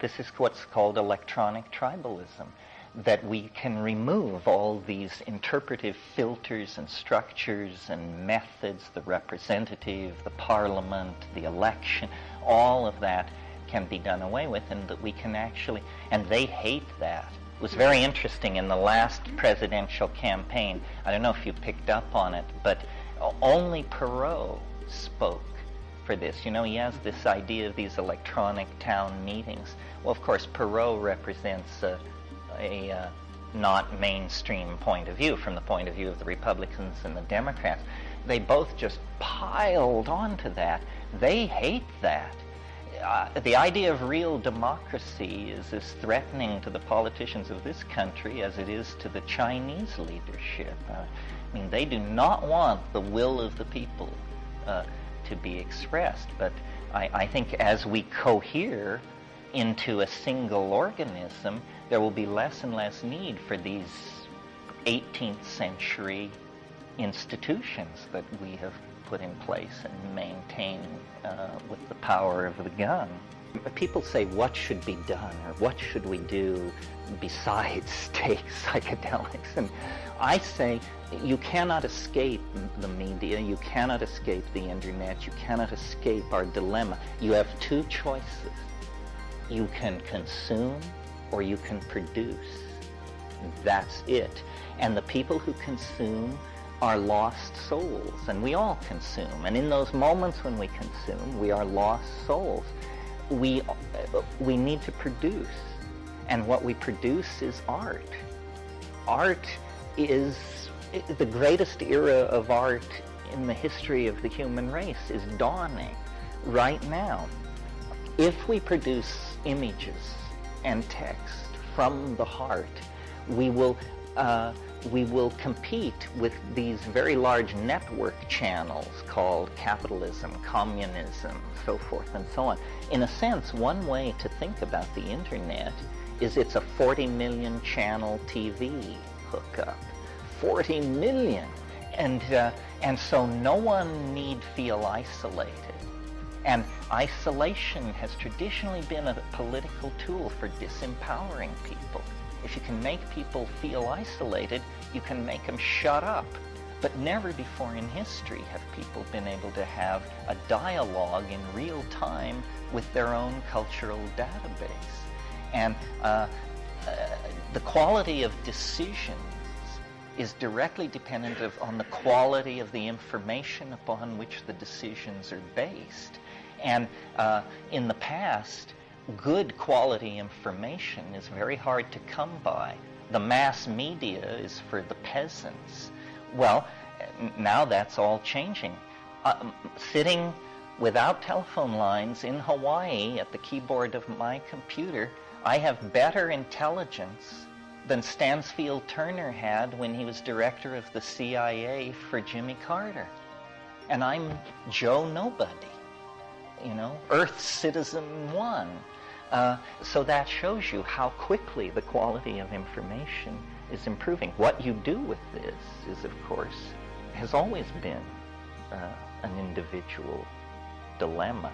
This is what's called electronic tribalism, that we can remove all these interpretive filters and structures and methods, the representative, the parliament, the election, all of that can be done away with, and that we can actually, and they hate that. It was very interesting in the last presidential campaign. I don't know if you picked up on it, but only Perot spoke for this. You know, he has this idea of these electronic town meetings. Well, of course, Perot represents a not mainstream point of view, from the point of view of the Republicans and the Democrats. They both just piled onto that. They hate that. The idea of real democracy is as threatening to the politicians of this country as it is to the Chinese leadership. I mean, they do not want the will of the people to be expressed. But I think as we cohere into a single organism, there will be less and less need for these 18th century institutions that we have put in place and maintain with the power of the gun. People say, what should be done, or what should we do besides take psychedelics? And I say, you cannot escape the media, you cannot escape the internet, you cannot escape our dilemma. You have two choices. You can consume or you can produce. That's it. And the people who consume are lost souls, and we all consume. And in those moments when we consume, we are lost souls. We need to produce, and what we produce is art. Art is the greatest era of art in the history of the human race is dawning right now. If we produce images and text from the heart, we will compete with these very large network channels called capitalism, communism, so forth and so on. In a sense, one way to think about the internet is it's a 40 million channel TV hookup. 40 million! And so no one need feel isolated. And isolation has traditionally been a political tool for disempowering people. If you can make people feel isolated, you can make them shut up. But never before in history have people been able to have a dialogue in real time with their own cultural database. And the quality of decisions is directly dependent on the quality of the information upon which the decisions are based. And in the past, good quality information is very hard to come by. The mass media is for the peasants. Well, now that's all changing. Sitting without telephone lines in Hawaii at the keyboard of my computer, I have better intelligence than Stansfield Turner had when he was director of the CIA for Jimmy Carter. And I'm Joe Nobody, you know, Earth Citizen 1. So that shows you how quickly the quality of information is improving. What you do with this is, of course, has always been an individual dilemma.